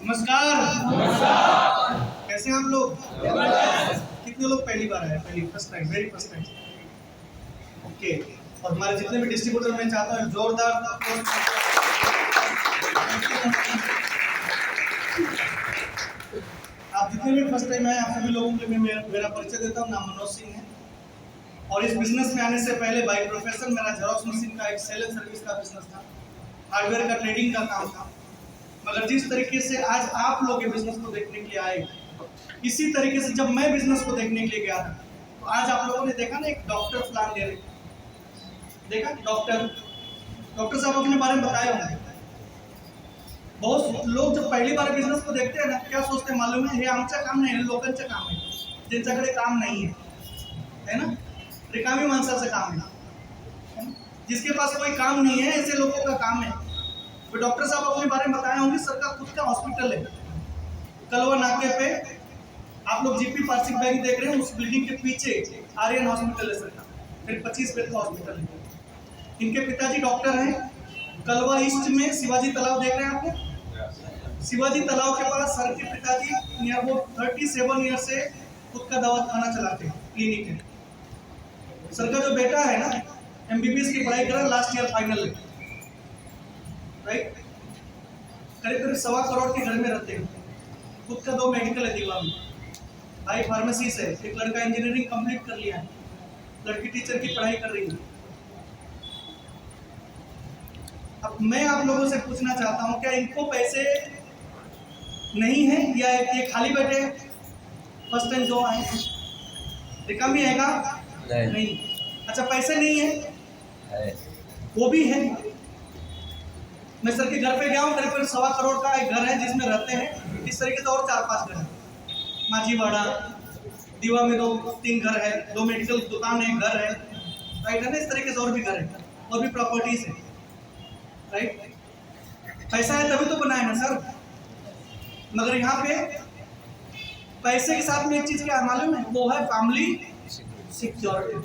नमस्कार। नमस्कार। कैसे हैं आप लोग? कितने लोग पहली बार आए? First time, very first time. Okay. और हमारे जितने भी डिस्ट्रीब्यूटर, मैं चाहता हूँ जोरदार आप जितने भी फर्स्ट टाइम आए, आप सभी लोगों के लिए मेरा परिचय देता हूँ। नाम मनोज सिंह है और इस बिजनेस में आने से पहले बाय प्रोफेशन मेरा जेरॉक्स मशीन का एक सेल एंड सर्विस का बिजनेस था, हार्डवेयर का ट्रेडिंग का काम था। मगर जिस तरीके से आज आप लोग बिजनेस को देखने के लिए आए, इसी तरीके से जब मैं बिजनेस को देखने के लिए गया था, तो आज आप लोगों ने देखा ना, एक डॉक्टर प्लान ले रहे, देखा डॉक्टर साहब अपने बारे में बताए होंगे। बहुत लोग जब पहली बार बिजनेस को देखते हैं ना, क्या सोचते हैं मालूम है? हे आमचा काम नाही, लोकांचं काम है, ज्यांच्याकडे काम नहीं है ना, रिकामी माणसाचं काम है। जिसके पास कोई काम नहीं है, ऐसे लोगों का काम है। तो डॉक्टर साहब अपने बारे में बताए होंगे। सर का खुद का हॉस्पिटल है कलवा नाके पे। आप लोग जीपी पार्सिक बैंक देख रहे हैं, उस बिल्डिंग के पीछे आर्यन हॉस्पिटल है सर का, फिर 25 बेड का हॉस्पिटल है। इनके पिताजी डॉक्टर हैं। कलवा ईस्ट में शिवाजी तालाब देख रहे हैं आपको, शिवाजी तालाब के पास सर के पिताजी नियर वो 37 ईयर से खुद का दवाखाना चलाते हैं, क्लिनिक है। सर का जो बेटा है ना, एमबीबीएस की पढ़ाई कर रहा है, लास्ट ईयर फाइनल है, राइट। करीब 1.25 करोड़ के घर में रहते हैं। खुद का 2 मेडिकल है दीवा में, भाई फार्मेसी से। एक लड़का इंजीनियरिंग कंप्लीट कर लिया है, लड़की टीचर की पढ़ाई कर रही है। अब मैं आप लोगों से पूछना चाहता हूं, क्या इनको पैसे नहीं है या ये खाली बैठे? फर्स्ट टाइम जो आए रिकामी है का? नहीं। अच्छा, पैसे नहीं है, वो भी है। मैं सर के घर पे गया हूँ, करीब 1.25 करोड़ का एक घर है जिसमें रहते हैं। इस तरीके से और 4-5 घर है। माझीवाड़ा दीवा में 2-3 घर है, 2 मेडिकल दुकान है, घर है, राइट है ना। इस तरीके से और भी घर है, और भी प्रॉपर्टीज है, राइट। पैसा है तभी तो बनाए ना सर। मगर यहाँ पे पैसे के साथ में एक चीज क्या मालूम है? वो है family security.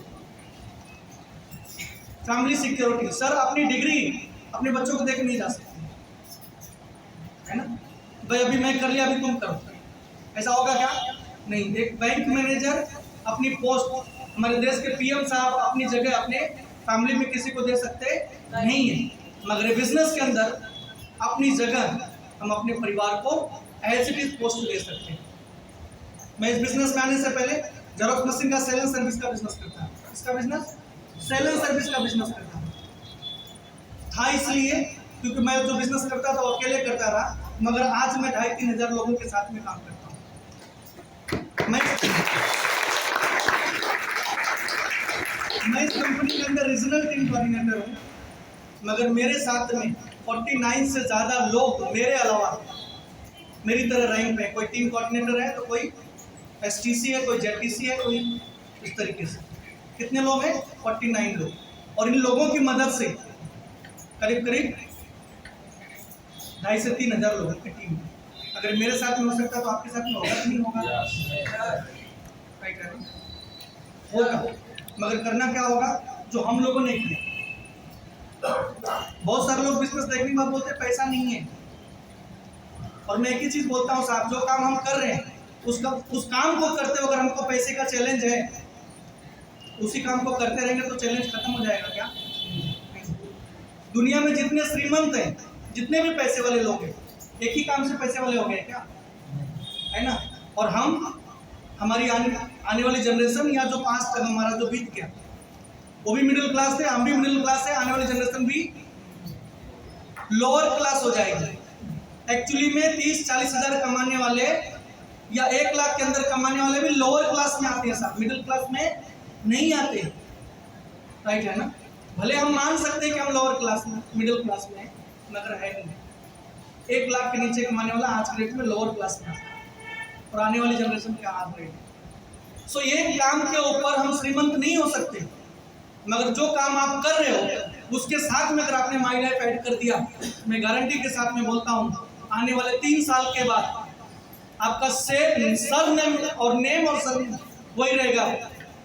Family security. Sir अपनी डिग्री अपने बच्चों को देख नहीं जा सकते, है ना। भाई अभी मैं कर लिया, अभी तुम करो, ऐसा होगा क्या? नहीं। एक बैंक मैनेजर अपनी पोस्ट, हमारे देश के पीएम साहब अपनी जगह अपने फैमिली में किसी को दे सकते नहीं है। मगर बिजनेस के अंदर अपनी जगह हम अपने परिवार को एज इट इज पोस्ट दे सकते हैं। मैं इस बिजनेस में आने से पहले जेरॉक्स मशीन का सेल एंड सर्विस का बिजनेस करता हूँ। इसका बिजनेस सेल एंड सर्विस का बिजनेस करता हूँ था, इसलिए क्योंकि मैं जो बिजनेस करता था वो अकेले करता रहा। मगर आज मैं 2,500-3 हजार लोगों के साथ में काम करता हूँ। मैं इस कंपनी के अंदर रीजनल टीम कोऑर्डिनेटर हूँ। मगर मेरे साथ में 49 से ज्यादा लोग मेरे अलावा मेरी तरह रैंक पे, कोई टीम कोऑर्डिनेटर है, तो कोई एसटीसी है, कोई जेटीसी है, कोई इस तरीके से। कितने लोग हैं? 49 लोग। और इन लोगों की मदद से करीब 2,500 से 3 हजार लोगों की टीम। अगर मेरे साथ में हो सकता तो आपके साथ में होगा कि नहीं होगा? होगा। मगर करना क्या होगा? जो हम लोगों ने किया। बहुत सारे लोग बिजनेस देखने के बाद बोलते हैं पैसा नहीं है। और मैं एक ही चीज बोलता हूँ साहब, जो काम हम कर रहे हैं उस काम को करते हुए अगर हमको पैसे का चैलेंज है, उसी काम को करते रहेंगे तो चैलेंज खत्म हो जाएगा क्या? दुनिया में जितने श्रीमंत हैं, जितने भी पैसे वाले लोग हैं, एक ही काम से पैसे वाले हो गए क्या? है ना। और हमारी आने वाली जनरेशन, या जो पास्ट हमारा जो बीत गया, वो भी मिडिल क्लास थे, हम भी मिडिल क्लास है। आने वाली जनरेशन भी लोअर क्लास हो जाएगी। एक्चुअली में 30-40 हजार कमाने वाले या 1 लाख के अंदर कमाने वाले भी लोअर क्लास में आते हैं साहब, मिडिल क्लास में नहीं आते, राइट है ना। भले हम मान सकते हैं कि हम लोअर क्लास में, मिडिल क्लास में, मगर है नहीं। 1 लाख के नीचे कमाने वाला आज के डेट में लोअर क्लास में आता है। और आने वाली जनरेशन का आज रेट है। सो ये काम के ऊपर हम श्रीमंत नहीं हो सकते, मगर जो काम आप कर रहे हो उसके साथ में अगर आपने माई लाइफ ऐड कर दिया, मैं गारंटी के साथ में बोलता हूँ, आने वाले 3 साल के बाद आपका सर नेम और नेम और सर वही रहेगा।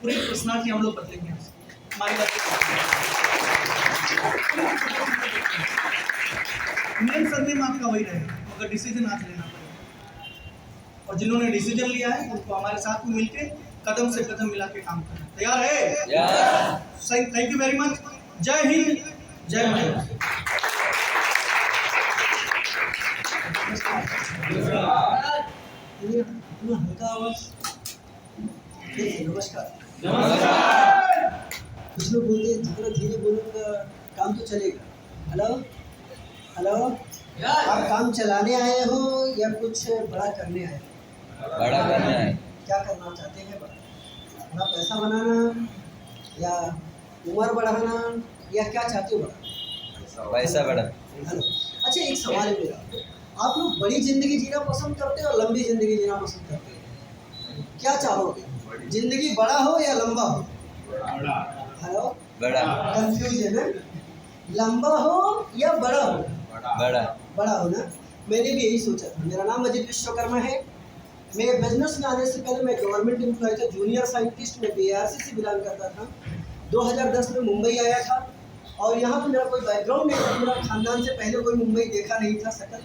पूरी पर्सनालिटी हम लोग बदलेंगे। माई नेम सर नेम आपका वही रहेगा, मगर डिसीजन आज लेना पड़ेगा। और जिन्होंने डिसीजन लिया है उनको हमारे साथ में मिलके कदम से कदम मिला के काम करना। तैयार है? सही, थैंक यू वेरी मच। जय हिंद, जय भारत। नमस्कार। कुछ लोग बोलते हैं जितना धीरे बोलूँगा काम तो चलेगा। हेलो हेलो, आप काम चलाने आए हो या कुछ बड़ा करने आए हो? बड़ा करने आए। क्या करना चाहते हैं? बड़ा पैसा बनाना या उम्र बढ़ाना या क्या चाहते हो? पैसा बड़ा। हेलो, अच्छा एक सवाल है मेरा, आप लोग बड़ी जिंदगी जीना पसंद करते हो और लंबी जिंदगी जीना पसंद करते हो? क्या चाहोगे, जिंदगी बड़ा हो या लंबा हो? हेलो, बड़ा। कंफ्यूजन है, लंबा हो या बड़ा हो? बड़ा। बड़ा हो ना। मैंने भी यही सोचा था। मेरा नाम अजित विश्वकर्मा है। मैं बिजनेस में आने से पहले मैं गवर्नमेंट एम्प्लॉय था, जूनियर साइंटिस्ट में बीआरसी से बिलोंग करता था। 2010 में मुंबई आया था और यहाँ पे मेरा कोई बैकग्राउंड नहीं था, मेरा खानदान से पहले कोई मुंबई देखा नहीं था शकल,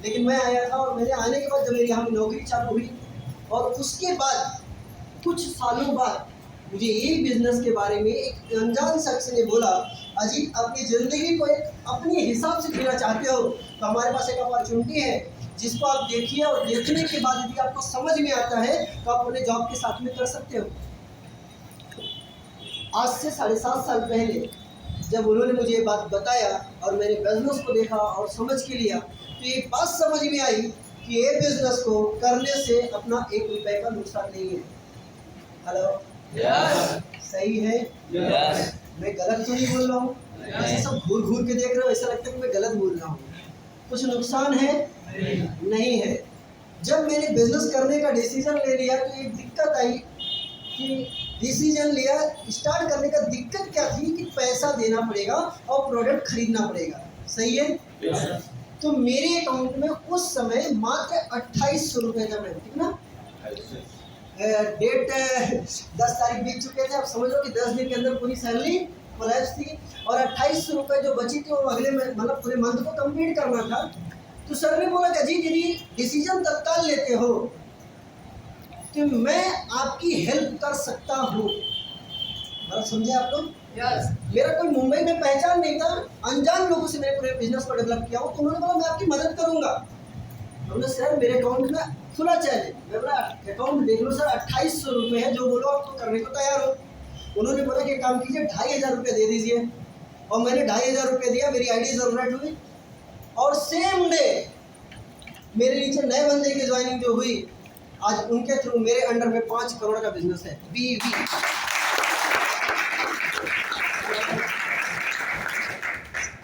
लेकिन मैं आया था और मेरे आने के बाद जब मेरी यहाँ नौकरी चालू हुई और उसके बाद कुछ सालों बाद मुझे यही बिजनेस के बारे में एक अनजान शख्स ने बोला, अजीत अपनी ज़िंदगी को एक अपने हिसाब से जीना चाहते हो तो हमारे पास एक अपॉर्चुनिटी है जिसको आप देखिए और देखने के बाद यदि आपको समझ में आता है तो आप अपने जॉब के साथ में कर सकते हो। आज से 7.5 साल पहले जब उन्होंने मुझे ये बात बताया और मैंने बिजनेस को देखा और समझ के लिया तो ये बात समझ में आई कि ये बिजनेस को करने से अपना 1 रुपए का नुकसान नहीं है। हेलो, सही है? मैं गलत तो नहीं बोल रहा हूँ? ऐसे सब घूर घूर के देख रहे हो, ऐसा लगता है कि मैं गलत बोल रहा हूँ। कुछ नुकसान है? नहीं है। जब मैंने बिजनेस करने का डिसीजन ले लिया तो एक दिक्कत आई कि डिसीजन लिया स्टार्ट करने का, दिक्कत क्या थी कि पैसा देना पड़ेगा और प्रोडक्ट खरीदना पड़ेगा। सही है? तो मेरे अकाउंट में उस समय मात्र 2800 रुपये था। मैं कितना डेट 10 तारीख बीत चुके थे, आप समझ लो कि 10 दिन के अंदर पूरी सैलरी कोलैप्स थी और 2800 रुपये जो बची थी वो अगले मतलब पूरे मंथ को कंप्लीट करना था। तो सर ने बोला कि जी यदि डिसीजन तत्काल लेते हो तो मैं आपकी हेल्प कर सकता हूँ। बात समझे आप लोग? मेरा कोई मुंबई में पहचान नहीं था, अनजान लोगों से मैंने पूरे बिजनेस को डेवलप किया हूँ। तो उन्होंने बोला मैं आपकी मदद करूँगा। हमने सर मेरे अकाउंट में खुला चैलेंज, मैं बोला अकाउंट देख लो सर, 2800 रुपये है, जो बोलो आप तो करने को तैयार हो। उन्होंने बोला कि काम कीजिए 2500 रुपये दे दीजिए और मैंने 2500 रुपये दिया। मेरी आईडी जनरेट हुई और सेम डे मेरे नीचे नए बंदे की ज्वाइनिंग जो हुई, आज उनके थ्रू मेरे अंडर में 5 करोड़ का बिजनेस है। बीवी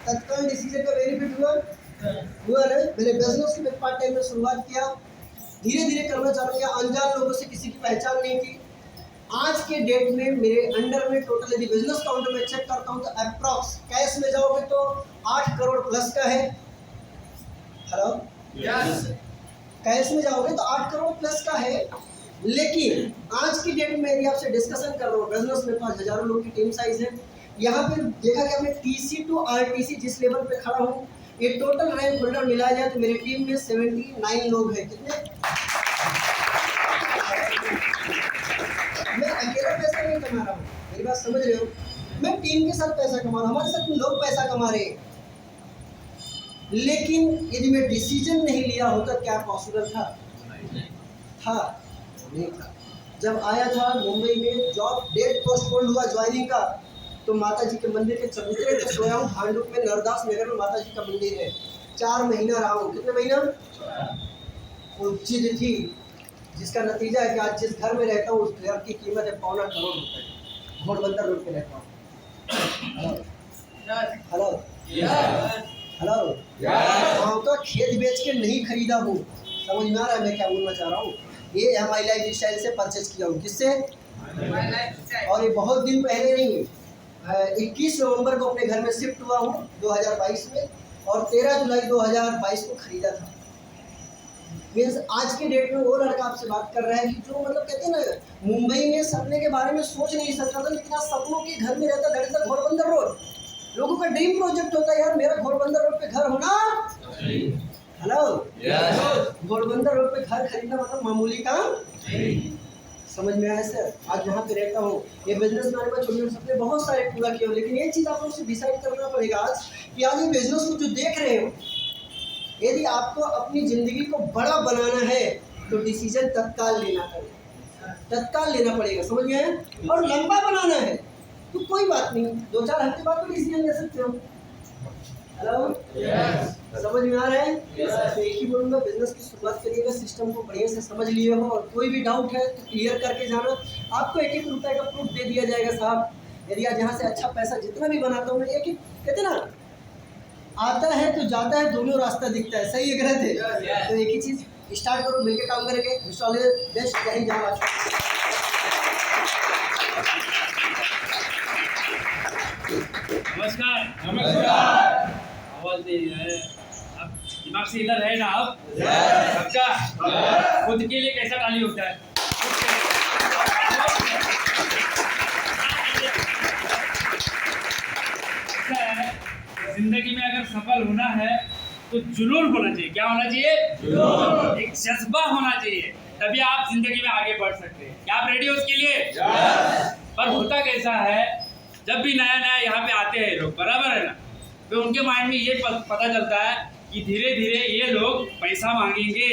तत्काल डिसीजन का बेनिफिट हुआ ना। मैंने बिजनेस को पार्ट टाइम में शुरुआत किया, धीरे धीरे करना चालू किया। अनजान लोगों से किसी की पहचान नहीं थी। आज के डेट में मेरे अंडर में टोटल यदि बिजनेस काउंट में चेक करता हूँ तो अप्रॉक्स कैश में जाओगे तो 8 करोड़ प्लस का है। हेलो, कैश में जाओगे तो 8 करोड़ प्लस का है। लेकिन आज की डेट में यदि आपसे डिस्कशन कर रहा हूँ, बिजनेस में 5000 लोगों की टीम साइज है। यहाँ पे देखा गया मैं TC to RTC जिस लेवल पे खड़ा हूँ, ये टोटल रैंक होल्डर मिलाया जाए तो मेरी टीम में 79 लोग हैं। कितने? मैं अकेला पैसा नहीं कमा रहा हूँ, मेरी बात समझ रहे हो? मैं टीम के साथ पैसा कमा रहा हूँ, हमारे साथ लोग पैसा कमा रहे हैं। लेकिन यदि मैं डिसीजन नहीं लिया होता क्या पॉसिबल था? नहीं था। जब आया था मुंबई में, जॉब डेट पोस्टपोन हुआ ज्वाइनिंग का, तो माता जी के मंदिर के चबूतरे पे सोया हूँ। भांडुप में नरदास नगर में माता जी का मंदिर है। 4 महीना रहा हूँ। कितने महीना? वो जिद थी जिसका नतीजा है कि आज जिस घर में रहता हूँ उस घर की कीमत है 2.25 करोड़ रुपए। घोड़बंदर रोड पे रहता हूँ। हेलो हेलो, गाँव का खेत बेच के नहीं खरीदा हूँ। समझ में आ रहा है मैं क्या बोलना चाह रहा हूँ? ये MI लाइफ स्टाइल से परचेज किया हूँ। किससे? और ये बहुत दिन पहले नहीं, 21 नवंबर को अपने घर में शिफ्ट हुआ हूँ 2022 में और 13 जुलाई 2022 को खरीदा था। मीन्स आज के डेट में वो लड़का आपसे बात कर रहा है कि जो मतलब कहते हैं ना, मुंबई में सपने के बारे में सोच नहीं सकता था, लेकिन आज सपनों के घर में रहता। That is the Ghodbunder road. लोगों का ड्रीम प्रोजेक्ट होता है यार मेरा घोड़बंदर रोड पे घर होना। हेलो, यस घोड़बंदर रोड पे घर खरीदना मतलब मामूली काम नहीं। समझ में आया सर? आज वहाँ पे रहता हूँ, ये बिजनेस में आने में छोटे छोटे सपने बहुत सारे पूरा किए हो, लेकिन एक चीज़ आप लोग से डिसाइड करना पड़ेगा आज कि आज ये बिजनेस को जो देख रहे हो, यदि आपको अपनी ज़िंदगी को बड़ा बनाना है तो डिसीजन तत्काल लेना पड़ेगा, तत्काल लेना पड़ेगा, समझ गए? और लंबा बनाना है तो कोई बात नहीं, 2-4 हफ्ते बाद तो डिसीजन ले सकते हो। हेलो, समझ में आ रहा है? तो एक ही बोलूँगा, बिजनेस की शुरुआत करिएगा, सिस्टम को बढ़िया से समझ लिए हो, और कोई भी डाउट है तो क्लियर करके जाना। आपको 1-1 रुपये का प्रूफ दे दिया जाएगा साहब। यदि आज यहाँ से अच्छा पैसा जितना भी बनाता हूँ मैं, एक कहते ना, आता है तो जाता है, दोनों रास्ता दिखता है, सही है गलत है? तो एक ही चीज़, स्टार्ट करो, मिलकर काम करेंगे, बेस्ट कहीं जाओ। नमस्कार। आवाज दे रही है, अब दिमाग से इधर है ना? अब सबका खुद के लिए कैसा गाली होता है? जिंदगी में अगर सफल होना है तो जुनून होना चाहिए। क्या होना चाहिए? जुनून, एक जज्बा होना चाहिए, तभी आप जिंदगी में आगे बढ़ सकते हैं। क्या आप रेडी हो उसके लिए? पर होता कैसा है, जब भी नया नया यहाँ पे आते हैं लोग, बराबर है ना, तो उनके माइंड में ये पता चलता है कि धीरे धीरे ये लोग पैसा मांगेंगे,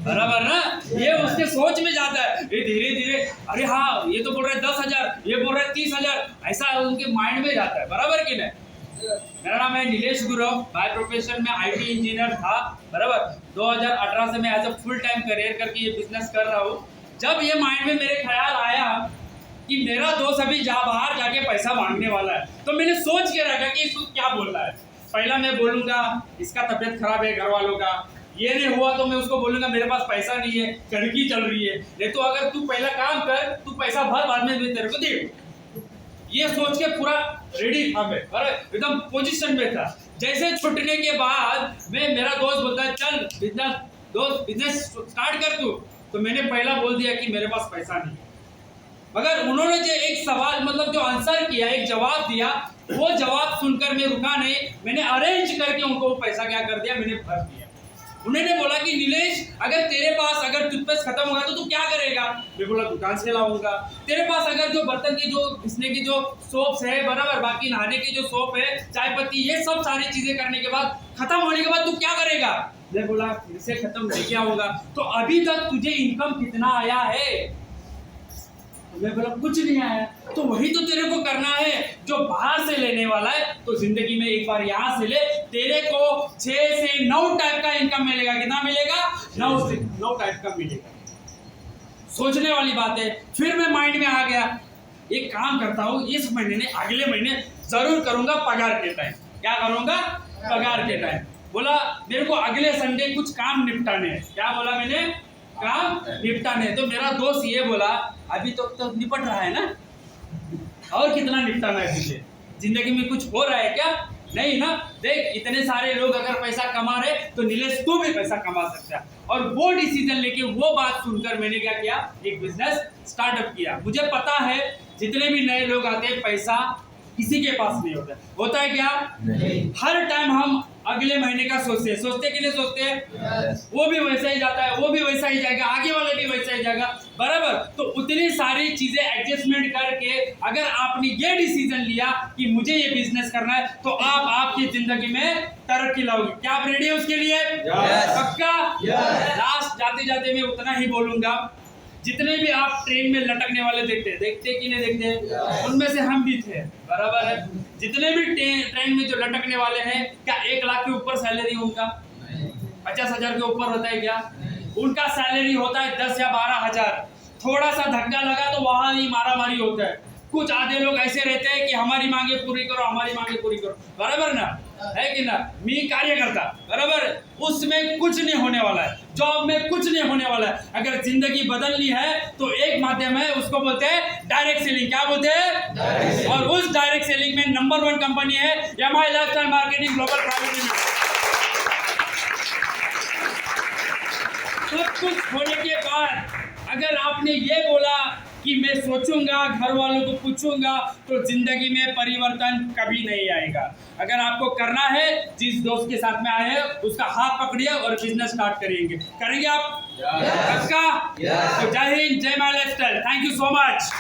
बराबर ना, ये उसके सोच में जाता है। ये धीरे धीरे, अरे हाँ ये तो बोल रहे 10,000, ये बोल रहे 30,000, ऐसा उनके माइंड में जाता है, बराबर कि नहीं? मेरा नाम है नीलेश गुरव, बाय प्रोफेशन में IT इंजीनियर था, बराबर। 2018 से मैं as a full time career करके ये बिजनेस कर रहा हूँ। जब ये माइंड में मेरे ख्याल आया कि मेरा दोस्त अभी बाहर जाके पैसा मांगने वाला है, तो मैंने सोच के रखा कि इसको क्या बोल रहा है। पहला मैं बोलूँगा इसका तबीयत खराब है घर वालों का, ये नहीं हुआ तो मैं उसको बोलूँगा मेरे पास पैसा नहीं है, कड़की चल रही है, नहीं तो अगर तू पहला काम कर, तू पैसा भर, बाद में तेरे को दे। ये सोच के पूरा रेडी था मैं, और एकदम पोजीशन में था। जैसे छुटने के बाद मेरा दोस्त बोलता है चल बिजनेस स्टार्ट कर तू, तो मैंने पहला बोल दिया कि मेरे पास पैसा नहीं। मगर उन्होंने जो एक सवाल मतलब जो आंसर किया, एक जवाब दिया, वो जवाब सुनकर मैं रुका नहीं, मैंने अरेंज करके उनको वो पैसा क्या कर दिया, मैंने भर दिया। उन्होंने बोला कि नीलेश अगर तेरे पास अगर टूथपेस्ट खत्म होगा तो तू क्या करेगा? मैं बोला दुकान से लाऊंगा। तेरे पास अगर जो बर्तन की जो घिसने की जो सोप्स है, बराबर, बाकी नहाने की जो सोप है, चाय पत्ती, ये सब सारी चीजें करने के बाद, खत्म होने के बाद तू क्या करेगा? मैं बोला फिर से खत्म नहीं क्या होगा, तो अभी तक तुझे इनकम कितना आया है? मैं बोला कुछ नहीं आया। तो वही तो तेरे को करना है जो बाहर से लेने वाला है। तो जिंदगी में एक बार यहाँ से ले, तेरे को 6 से 9 टाइप का इनकम मिलेगा। कितना मिलेगा? 9 से 9 टाइप का मिलेगा। सोचने वाली बात है। फिर मैं माइंड में आ गया, एक काम करता हूँ, इस महीने ने अगले महीने जरूर करूंगा पगार के टाइम। क्या करूंगा? पगार के टाइम। बोला मेरे को अगले संडे कुछ काम निपटाने हैं। क्या बोला मैंने? काम निपटाने। तो मेरा दोस्त ये बोला अभी तो निपट रहा है ना, और कितना निपटाना है तुझे? जिंदगी में कुछ हो रहा है क्या? नहीं ना। देख इतने सारे लोग अगर पैसा कमा रहे तो नीलेश तू भी पैसा कमा सकता है। और वो डिसीजन लेके, वो बात सुनकर मैंने क्या किया, एक बिजनेस स्टार्टअप किया। मुझे पता है जितने भी नए लोग आते हैं पैसा किसी के पास नहीं होता। होता है क्या? नहीं। हर टाइम हम अगले महीने का सोचते के लिए सोचते हैं, वो भी वैसा ही जाता है, वो भी वैसा ही जाएगा, आगे वाला भी वैसा ही जाएगा, बराबर। तो उतनी सारी चीजें एडजस्टमेंट करके अगर आपने ये डिसीजन लिया कि मुझे ये बिजनेस करना है, तो आप आपकी जिंदगी में तरक्की लाओगे। क्या आप रेडी हो उसके लिए? पक्का? लास्ट जाते जाते मैं उतना ही बोलूंगा, जितने भी आप ट्रेन में लटकने वाले देखते कि नहीं देखते, उनमें से हम भी थे, बराबर है। जितने भी ट्रेन में जो लटकने वाले हैं, क्या 1 लाख के ऊपर सैलरी उनका? 50,000 के ऊपर होता है क्या? उनका सैलरी होता है 10 या 12,000। थोड़ा सा धक्का लगा तो वहां ही मारामारी होता है। कुछ आधे लोग ऐसे रहते हैं कि हमारी मांगे पूरी करो, हमारी मांगे पूरी करो, बराबर ना, है कि ना? मी कार्य करता, बराबर। उसमें कुछ नहीं होने वाला है, जॉब में कुछ नहीं होने वाला है। अगर जिंदगी बदलनी है तो एक माध्यम है, उसको बोलते हैं डायरेक्ट सेलिंग। क्या बोलते हैं? और उस डायरेक्ट सेलिंग में नंबर 1 कंपनी है MI lifestyle marketing global private limited. सब कुछ होने के बाद अगर आपने ये बोला कि मैं सोचूंगा, घर वालों को पूछूंगा, तो जिंदगी में परिवर्तन कभी नहीं आएगा। अगर आपको करना है, जिस दोस्त के साथ में आए हैं उसका हाथ पकड़िए और बिजनेस स्टार्ट करेंगे आप? पक्का? तो जय हिंद, जय my lifestyle. Thank you so much.